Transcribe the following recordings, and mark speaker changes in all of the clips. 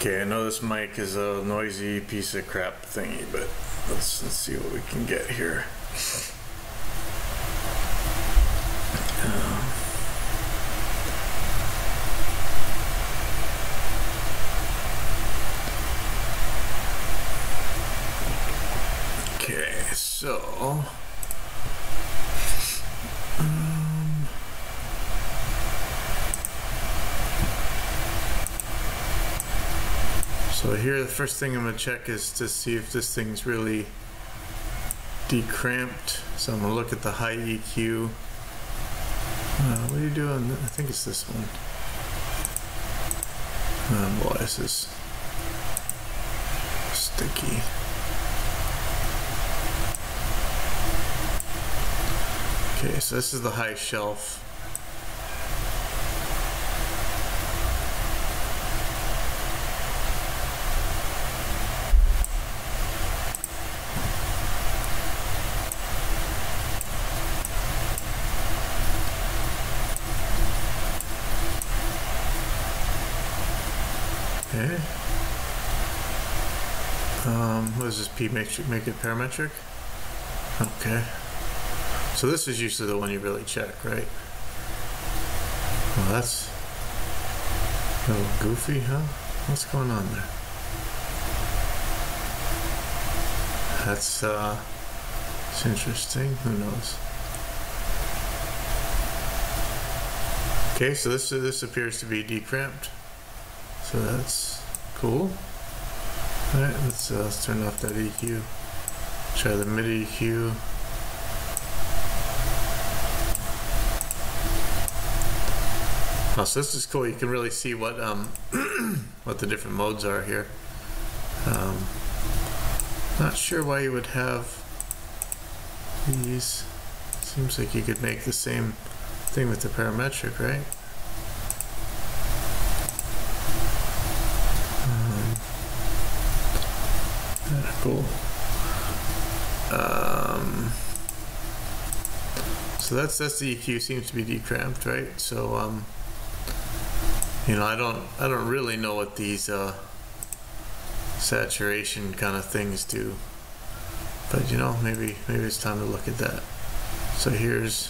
Speaker 1: Okay, I know this mic is a noisy piece of crap thingy, but let's see what we can get here. Okay, so so here the first thing I'm going to check is to see if this thing's really decramped. So I'm going to look at the high EQ. What are you doing? I think it's this one. Oh boy, this is sticky. Okay, so this is the high shelf. Okay. What is this? P make it parametric? Okay. So this is usually the one you really check, right? Well, that's a little goofy, huh? What's going on there? That's it's interesting. Who knows? Okay, so this appears to be decramped. So that's cool. All right, let's turn off that EQ. Try the mid EQ. Oh, so this is cool. You can really see what what the different modes are here. Not sure why you would have these. Seems like you could make the same thing with the parametric, right? Cool. So that's the EQ seems to be decramped, right? So you know, I don't really know what these saturation kind of things do, but you know, maybe it's time to look at that. So here's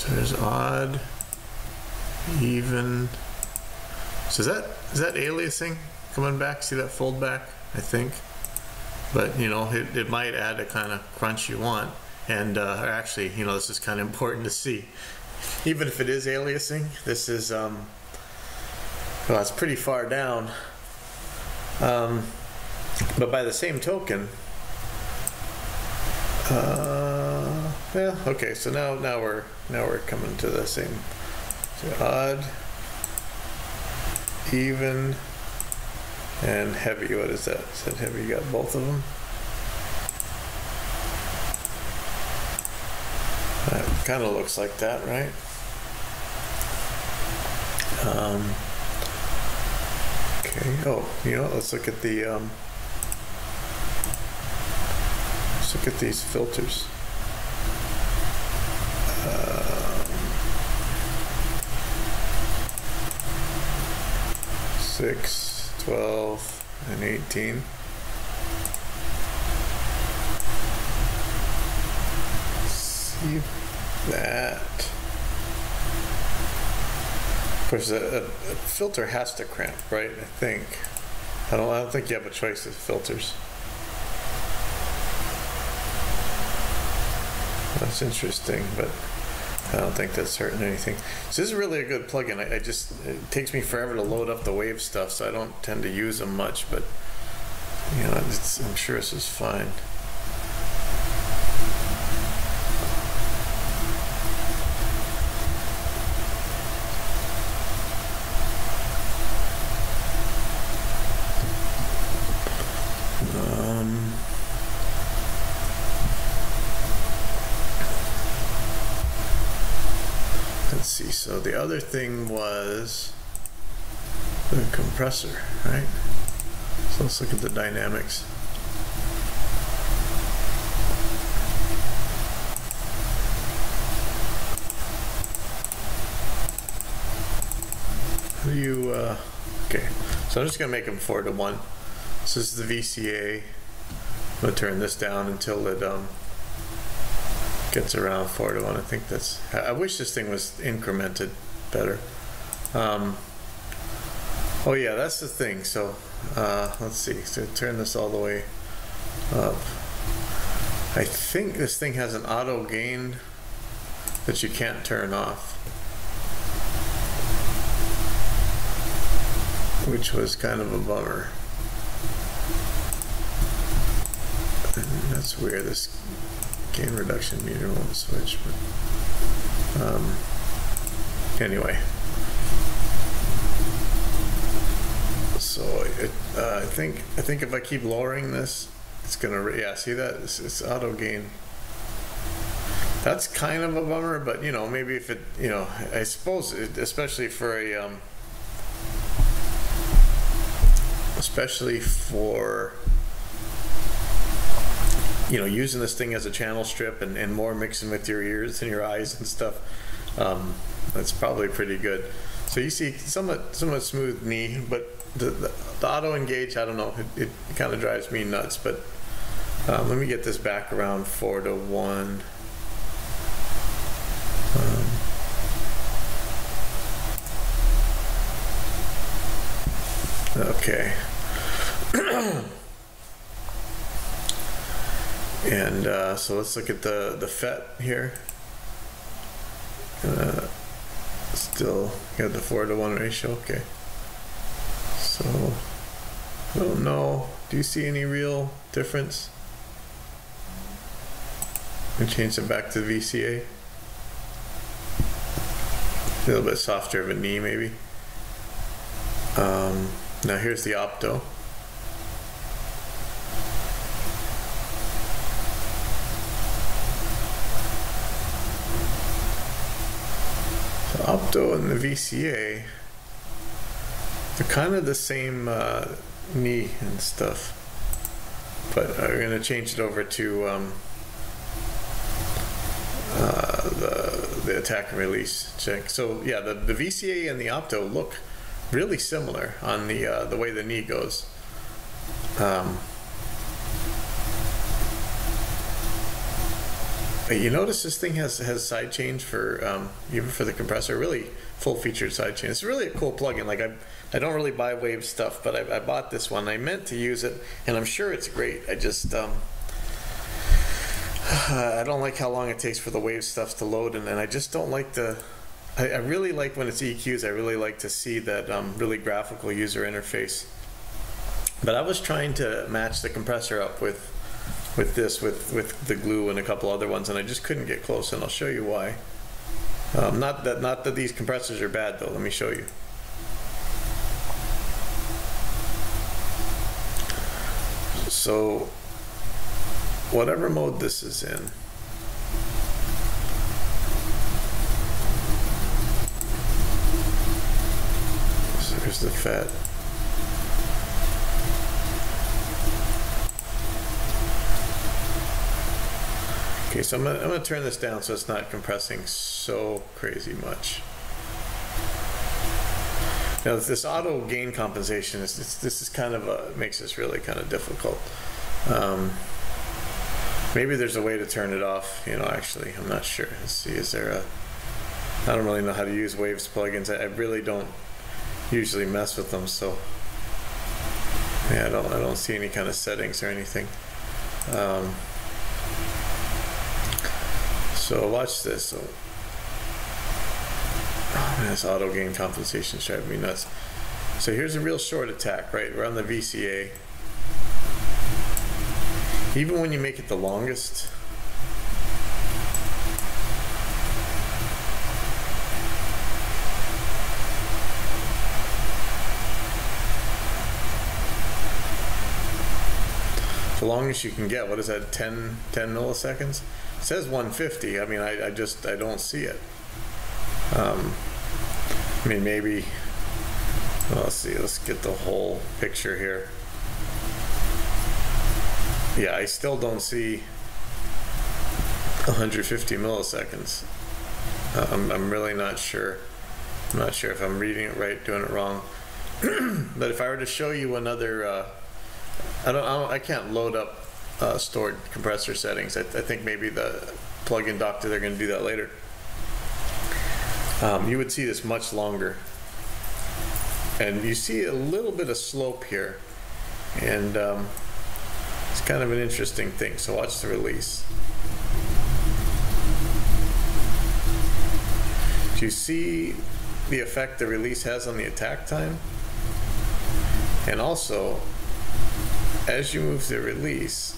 Speaker 1: there's odd, even. So is that aliasing coming back? See that fold back? I think. But you know, it might add a kind of crunch you want, and or actually, you know, this is kind of important to see. Even if it is aliasing, this is well, it's pretty far down. But by the same token, yeah, okay. So now we're coming to the same. So odd, even, and heavy. What is that? Is that heavy? You got both of them? That kind of looks like that, right? Okay. Oh, you know, let's look at the let's look at these filters. 6, 12, and 18. See that? Of course, a filter has to cramp, right? I think. I don't think you have a choice of filters. That's interesting, but I don't think that's hurting anything. So this is really a good plugin. It takes me forever to load up the wave stuff, so I don't tend to use them much, but you know, I'm sure this is fine. Let's see, so the other thing was the compressor, right? So let's look at the dynamics. you, okay, so I'm just gonna make them 4 to 1. So this is the VCA. I'm gonna turn this down until it gets around 4 to 1. I think that's, I wish this thing was incremented better. Oh yeah, that's the thing. So let's see, so turn this all the way up. I think this thing has an auto gain that you can't turn off, which was kind of a bummer. And that's weird, this gain reduction meter won't switch, but anyway. So I think if I keep lowering this, it's gonna, yeah, see that? It's auto gain. That's kind of a bummer, but you know, maybe if it, you know, I suppose especially for a especially for, you know, using this thing as a channel strip and more mixing with your ears and your eyes and stuff, that's probably pretty good. So you see somewhat smooth knee, but the auto engage, I don't know, it kind of drives me nuts. But let me get this back around 4 to 1. Okay. And so let's look at the FET here. Still got the 4 to 1 ratio. Okay. So I don't know. Do you see any real difference? I'm gonna change it back to the VCA. A little bit softer of a knee, maybe. Now here's the opto. So opto and the VCA, they're kind of the same knee and stuff, but we're going to change it over to the attack and release check. So yeah, the VCA and the opto look really similar on the way the knee goes. You notice this thing has side change for even for the compressor, really full featured side chain. It's really a cool plugin. Like I don't really buy Wave stuff, but I bought this one. I meant to use it, and I'm sure it's great. I just I don't like how long it takes for the Wave stuff to load, and I just don't like the. I really like when it's EQs. I really like to see that really graphical user interface. But I was trying to match the compressor up with this, with the glue and a couple other ones, and I just couldn't get close, and I'll show you why. Not that these compressors are bad though. Let me show you. So whatever mode this is in, so here's the FET. Okay, so I'm gonna turn this down so it's not compressing so crazy much. Now this auto gain compensation this is kind of makes this really kind of difficult. Maybe there's a way to turn it off. You know, actually, I'm not sure. Let's see. Is there a? I don't really know how to use Waves plugins. I really don't usually mess with them. So yeah, I don't see any kind of settings or anything. So watch this. So, oh man, this auto gain compensation is driving me nuts. So here's a real short attack, right? We're on the VCA. Even when you make it the longest, the longest you can get, what is that, 10 milliseconds? It says 150. I mean, I don't see it. I mean, maybe, well, let's see, let's get the whole picture here. Yeah, I still don't see 150 milliseconds. I'm really not sure. I'm not sure if I'm reading it right, doing it wrong. But if I were to show you another, I can't load up stored compressor settings. I think maybe the plug-in doctor, they're going to do that later. You would see this much longer. And you see a little bit of slope here. And it's kind of an interesting thing. So watch the release. Do you see the effect the release has on the attack time? And also, as you move the release,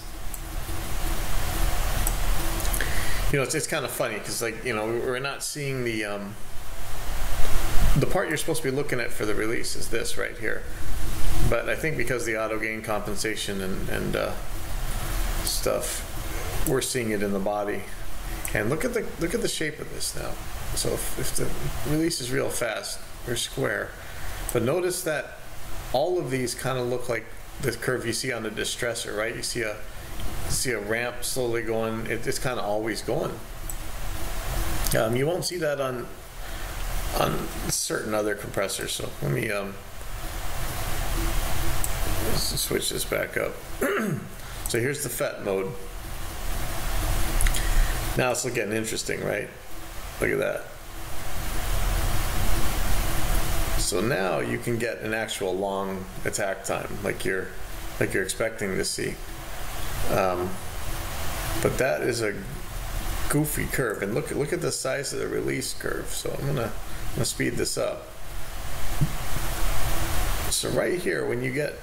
Speaker 1: it's kind of funny because, like, we're not seeing the part you're supposed to be looking at for the release is this right here. But I think because the auto gain compensation and stuff, we're seeing it in the body. And look at the shape of this now. So if the release is real fast or square, but notice that all of these kind of look like the curve you see on the distressor, right? You see a ramp slowly going. It's kind of always going. You won't see that on certain other compressors. So let me let's switch this back up. So here's the FET mode. Now it's getting interesting, right? Look at that. So now you can get an actual long attack time, like you're expecting to see. But that is a goofy curve, and look at the size of the release curve. So I'm gonna speed this up. So right here, when you get,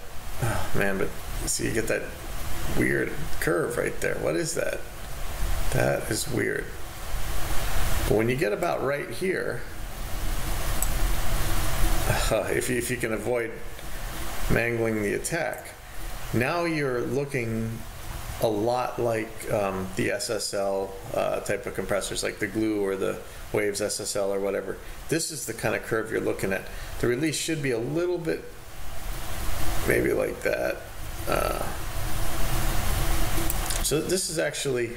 Speaker 1: oh man, but see, you get that weird curve right there. What is that? That is weird. But when you get about right here, if you can avoid mangling the attack, now you're looking a lot like the SSL type of compressors, like the Glue or the Waves SSL or whatever. This is the kind of curve you're looking at. The release should be a little bit maybe like that. So this is actually,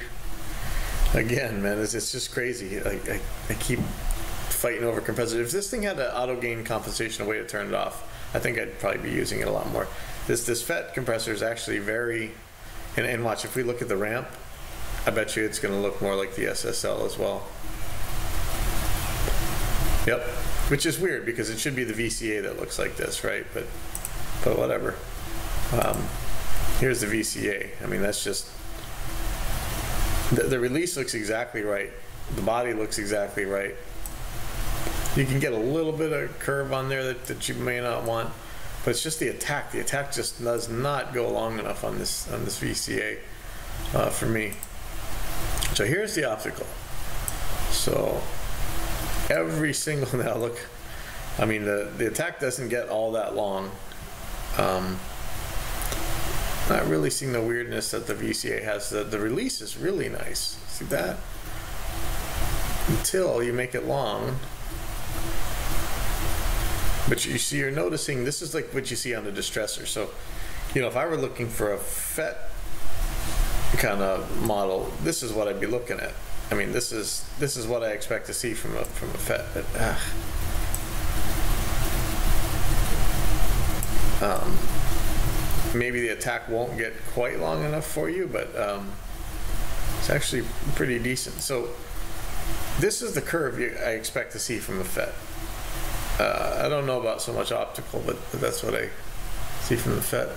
Speaker 1: again, man, it's just crazy. I keep fighting over compressors. If this thing had an auto gain compensation, a way to turn it off, I think I'd probably be using it a lot more. This FET compressor is actually very, and watch, if we look at the ramp, I bet you it's going to look more like the SSL as well. Yep, which is weird because it should be the VCA that looks like this, right? But whatever. Here's the VCA. I mean, that's just, the release looks exactly right. The body looks exactly right. You can get a little bit of curve on there that you may not want, but it's just the attack. The attack just does not go long enough on this VCA for me. So here's the optical. So every single, now look, I mean the attack doesn't get all that long. Not really seeing the weirdness that the VCA has. The release is really nice. See that? Until you make it long. But you see, you're noticing this is like what you see on the distressor. So, if I were looking for a FET kind of model, this is what I'd be looking at. I mean, this is what I expect to see from a FET. But maybe the attack won't get quite long enough for you, but it's actually pretty decent. So this is the curve I expect to see from a FET. I don't know about so much optical, but that's what I see from the FET.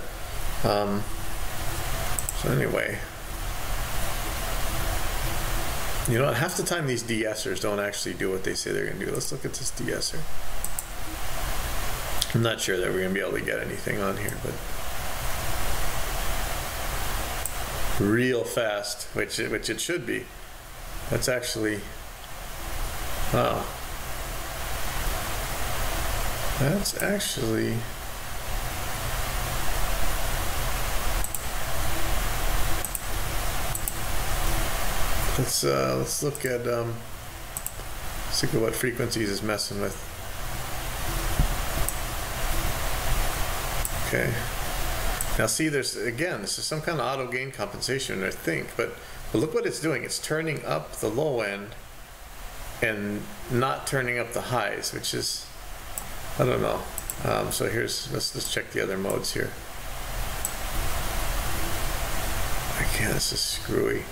Speaker 1: So anyway, half the time these de-essers don't actually do what they say they're going to do. Let's look at this de-esser. I'm not sure that we're going to be able to get anything on here, but real fast, which it should be. That's actually, wow. That's actually, let's look at what frequencies is messing with. Okay. Now see, this is some kind of auto gain compensation, I think, but look what it's doing. It's turning up the low end and not turning up the highs, which is I don't know. So let's check the other modes here. I can't, this is screwy.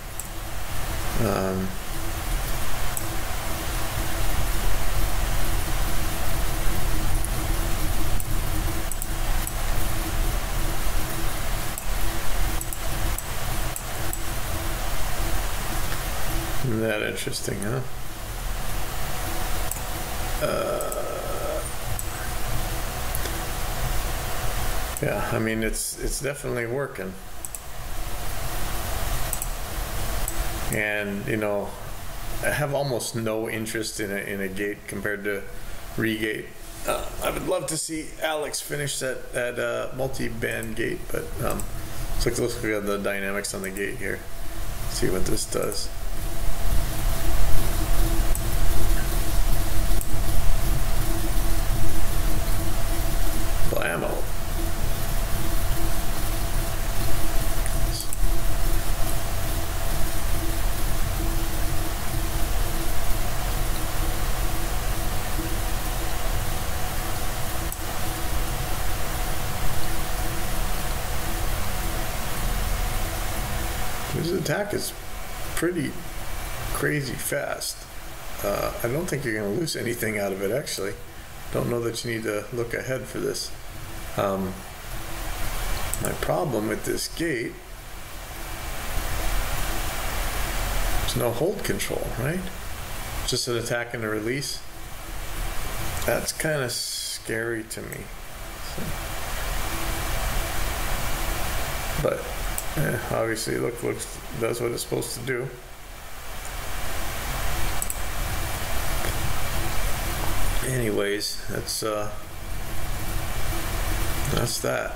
Speaker 1: Isn't that interesting, huh? Yeah, I mean, it's definitely working. And, you know, I have almost no interest in a gate compared to regate. I would love to see Alex finish that multi-band gate, but let's look at the dynamics on the gate here. See what this does. Blammo. His attack is pretty crazy fast. I don't think you're going to lose anything out of it, actually. Don't know that you need to look ahead for this. My problem with this gate, there's no hold control, right? Just an attack and a release. That's kind of scary to me. So. But obviously, looks does what it's supposed to do. Anyways, that's that.